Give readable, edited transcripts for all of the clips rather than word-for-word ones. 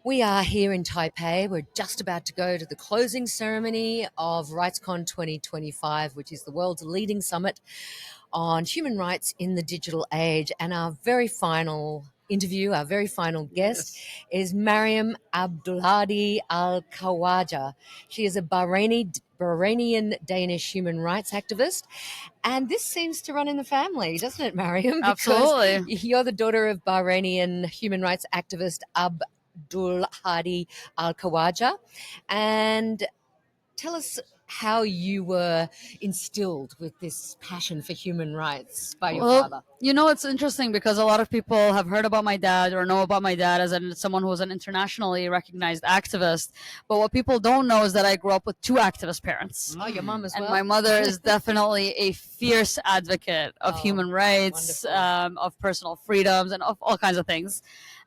We are here in Taipei. We're just about to go to the closing ceremony of RightsCon 2025, which is the world's leading summit on human rights in the digital age. And our very final interview, our very final guest Yes. is Maryam Abdulhadi Al-Khawaja. She is a Bahraini-Danish human rights activist. And this seems to run in the family, doesn't it, Maryam? Because Absolutely. you're the daughter of Bahraini human rights activist Abdulhadi Al-Khawaja. And tell us how you were instilled with this passion for human rights by your Well, father. it's interesting because a lot of people have heard about my dad or know about my dad as someone who was an internationally recognized activist. But what people don't know is that I grew up with two activist parents. Oh, your mum as And well? my mother is definitely a fierce advocate of human rights, of personal freedoms, and of all kinds of things.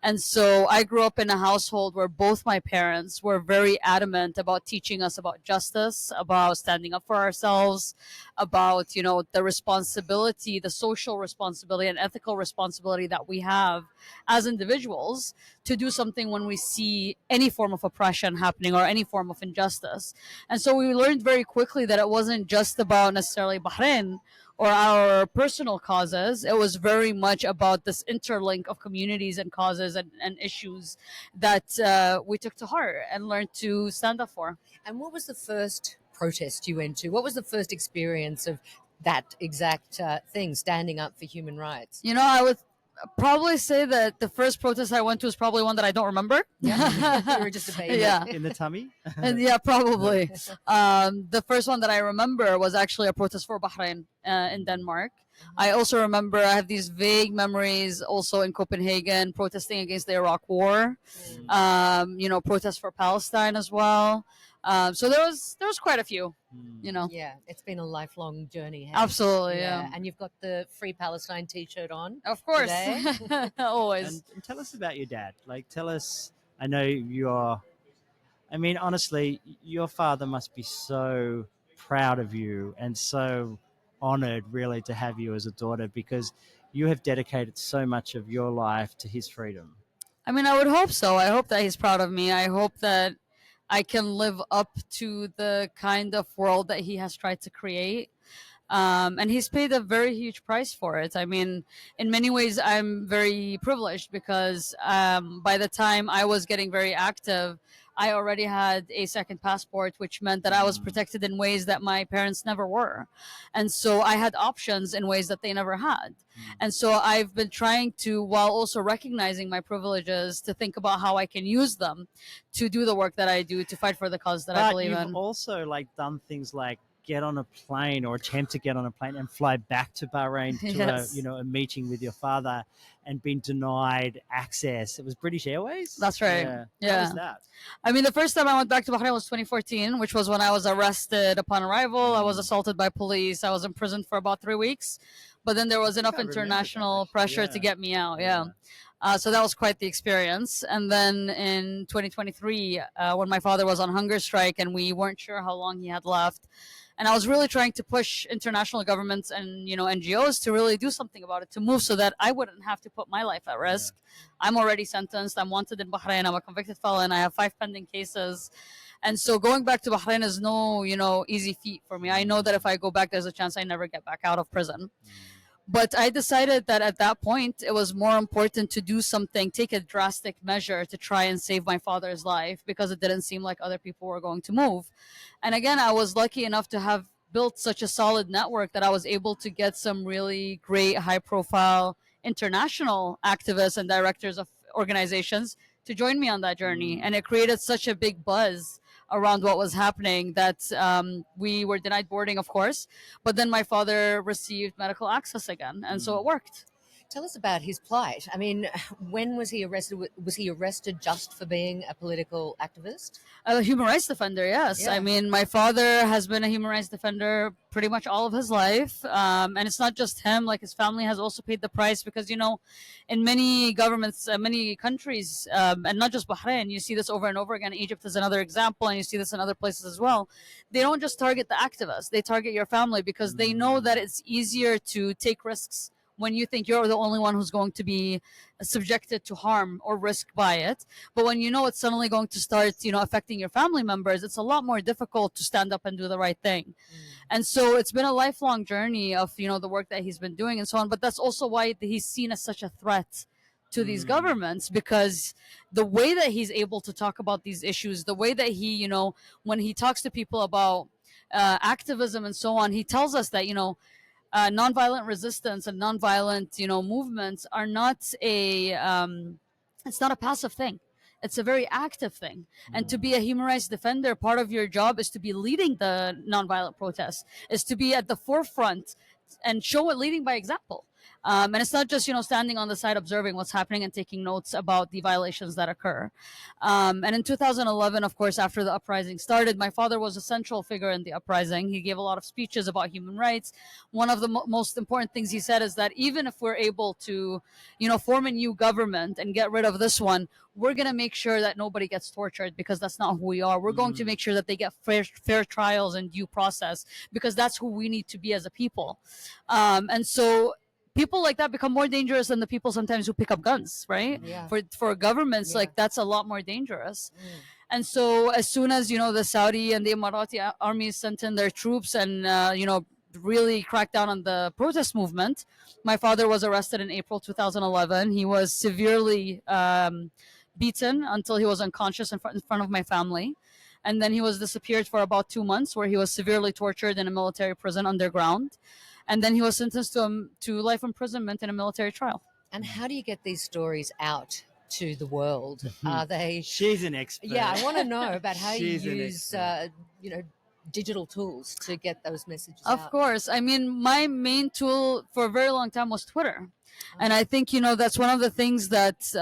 And so I grew up in a household where both my parents were very adamant about teaching us about justice, about standing up for ourselves, about, the responsibility, the social responsibility and ethical responsibility that we have as individuals to do something when we see any form of oppression happening or any form of injustice. And so we learned very quickly that it wasn't just about necessarily Bahrain or our personal causes. It was very much about this interlink of communities and causes and issues that we took to heart and learned to stand up for. And what was the first protest you went to? What was the first experience of that exact thing, standing up for human rights? I would probably say that the first protest I went to is probably one that I don't remember. Yeah. You were just a baby. Yeah. In the tummy? And yeah, probably. The first one that I remember was actually a protest for Bahrain in Denmark. I also remember I have these vague memories also in Copenhagen protesting against the Iraq War, protests for Palestine as well. So there was quite a few, Yeah, it's been a lifelong journey. Hey? Absolutely, yeah. And you've got the Free Palestine T-shirt on. Of course. Today. Always. And tell us about your dad. Like, tell us, I know honestly, your father must be so proud of you and so honored, really, to have you as a daughter because you have dedicated so much of your life to his freedom. I would hope so. I hope that he's proud of me. I hope that I can live up to the kind of world that he has tried to create. And he's paid a very huge price for it. In many ways, I'm very privileged because by the time I was getting very active, I already had a second passport, which meant that I was protected in ways that my parents never were. And so I had options in ways that they never had. And so I've been trying to, while also recognizing my privileges, to think about how I can use them to do the work that I do, to fight for the cause that I believe But in. you've also done things like get on a plane or attempt to get on a plane and fly back to Bahrain to Yes. a meeting with your father and been denied access. It was British Airways? That's right. Yeah. How was that? The first time I went back to Bahrain was 2014, which was when I was arrested upon arrival. I was assaulted by police. I was imprisoned for about 3 weeks. But then there was enough I remember that, international actually. pressure Yeah. to get me out. Yeah. So that was quite the experience. And then in 2023, when my father was on hunger strike and we weren't sure how long he had left, and I was really trying to push international governments and NGOs to really do something about it, to move so that I wouldn't have to put my life at risk. I'm already sentenced. I'm wanted in Bahrain. I'm a convicted felon. I have 5 pending cases. And so going back to Bahrain is no, easy feat for me. I know that if I go back, there's a chance I never get back out of prison. But I decided that at that point, it was more important to do something, take a drastic measure to try and save my father's life because it didn't seem like other people were going to move. And again, I was lucky enough to have built such a solid network that I was able to get some really great high profile international activists and directors of organizations to join me on that journey. And it created such a big buzz around what was happening that we were denied boarding, of course, but then my father received medical access again, and so it worked. Tell us about his plight. When was he arrested? Was he arrested just for being a political activist? A human rights defender, yes. Yeah. My father has been a human rights defender pretty much all of his life. And it's not just him, like his family has also paid the price because, in many governments, many countries, and not just Bahrain, you see this over and over again. Egypt is another example, and you see this in other places as well. They don't just target the activists, they target your family because they know that it's easier to take risks when you think you're the only one who's going to be subjected to harm or risk by it. But when you know it's suddenly going to start, affecting your family members, it's a lot more difficult to stand up and do the right thing. And so it's been a lifelong journey of, the work that he's been doing and so on. But that's also why he's seen as such a threat to these governments, because the way that he's able to talk about these issues, the way that he, when he talks to people about activism and so on, he tells us that, nonviolent resistance and nonviolent, movements are not it's not a passive thing. It's a very active thing. And to be a human rights defender, part of your job is to be leading the nonviolent protests, is to be at the forefront and show it, leading by example. And it's not just, standing on the side observing what's happening and taking notes about the violations that occur. And in 2011, of course, after the uprising started, my father was a central figure in the uprising. He gave a lot of speeches about human rights. One of the most important things he said is that even if we're able to, form a new government and get rid of this one, we're going to make sure that nobody gets tortured, because that's not who we are. We're going to make sure that they get fair trials and due process, because that's who we need to be as a people. And so people like that become more dangerous than the people sometimes who pick up guns, right? Yeah. For governments, like that's a lot more dangerous. And so as soon as, the Saudi and the Emirati armies sent in their troops and, really cracked down on the protest movement, my father was arrested in April 2011. He was severely beaten until he was unconscious in front of my family. And then he was disappeared for about 2 months, where he was severely tortured in a military prison underground. And then he was sentenced to life imprisonment in a military trial. And how do you get these stories out to the world? Are they? She's an expert. Yeah, I want to know about how you use, digital tools to get those messages out. Of course. I mean, my main tool for a very long time was Twitter. And I think, that's one of the things that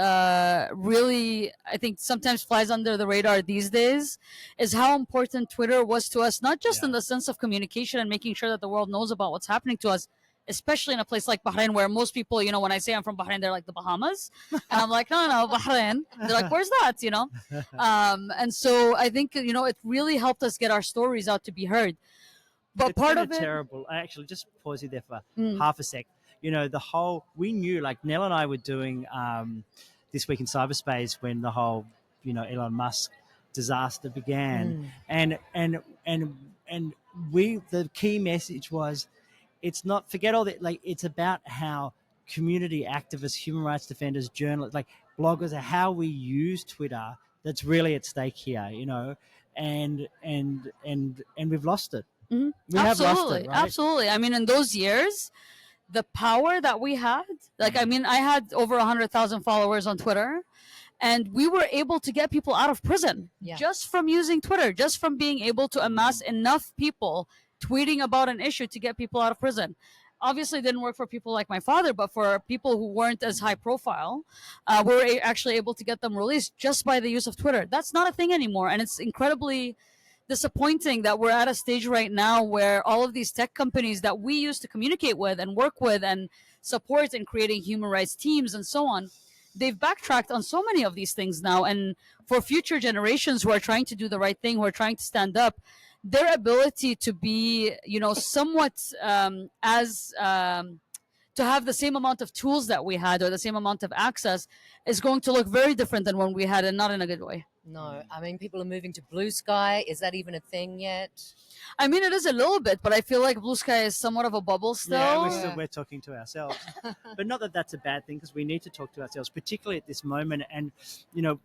really, I think, sometimes flies under the radar these days, is how important Twitter was to us, not just in the sense of communication and making sure that the world knows about what's happening to us, especially in a place like Bahrain, where most people, when I say I'm from Bahrain, they're like, the Bahamas. And I'm like, no, Bahrain. They're like, where's that, And so I think, it really helped us get our stories out to be heard. But it's part of it... terrible. I actually just pause you there for half a sec. We knew, like Nell and I were doing This Week in Cyberspace when the whole, Elon Musk disaster began. And the key message was, it's not, forget all that, like, it's about how community activists, human rights defenders, journalists, like bloggers, how we use Twitter that's really at stake here, and we've lost it. We have lost it, right? Absolutely. I mean, in those years, the power that we had, like, I mean, I had over 100,000 followers on Twitter, and we were able to get people out of prison just from using Twitter, just from being able to amass enough people tweeting about an issue to get people out of prison. Obviously, it didn't work for people like my father, but for people who weren't as high profile, we were actually able to get them released just by the use of Twitter. That's not a thing anymore, and it's incredibly disappointing that we're at a stage right now where all of these tech companies that we used to communicate with and work with and support in creating human rights teams and so on, they've backtracked on so many of these things now. And for future generations who are trying to do the right thing, who are trying to stand up, their ability to be, somewhat to have the same amount of tools that we had or the same amount of access is going to look very different than when we had, and not in a good way. No, I mean, people are moving to Blue Sky. Is that even a thing yet? I mean, it is a little bit, but I feel like Blue Sky is somewhat of a bubble still. Yeah, we're talking to ourselves. But not that that's a bad thing, because we need to talk to ourselves, particularly at this moment. And,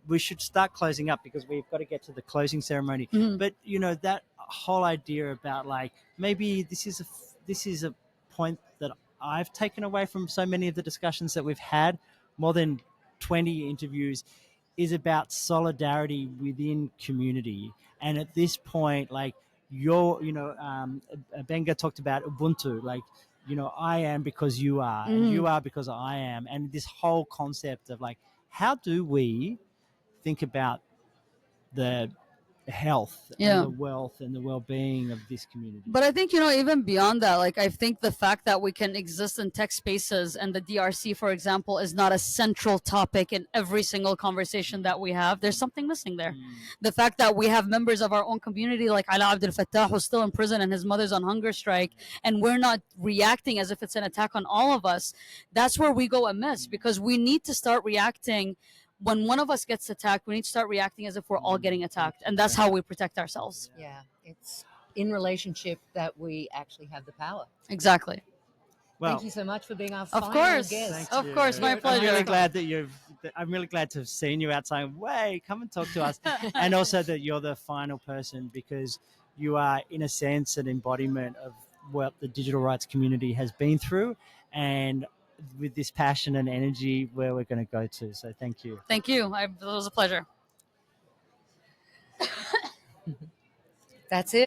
we should start closing up because we've got to get to the closing ceremony. But, that whole idea about, like, maybe this is a point that I've taken away from so many of the discussions that we've had, more than 20 interviews, is about solidarity within community. And at this point, like, Benga talked about Ubuntu, like, I am because you are, and you are because I am. And this whole concept of, like, how do we think about the health Yeah. and the wealth and the well-being of this community. But I think, even beyond that, like, I think the fact that we can exist in tech spaces and the DRC, for example, is not a central topic in every single conversation that we have, there's something missing there. The fact that we have members of our own community like Ala Abdul Fattah, who's still in prison and his mother's on hunger strike, and we're not reacting as if it's an attack on all of us, that's where we go amiss, because we need to start reacting. When one of us gets attacked, we need to start reacting as if we're all getting attacked. And that's how we protect ourselves. Yeah, it's in relationship that we actually have the power. Exactly. Well, Thank you so much for being our Of final course. guest. thank Of you. course, my I'm pleasure. really glad that I'm really glad to have seen you outside. Way, come and talk to us, and also that you're the final person, because you are, in a sense, an embodiment of what the digital rights community has been through, and with this passion and energy, where we're going to go to. So, thank you. Thank you. It was a pleasure. That's it.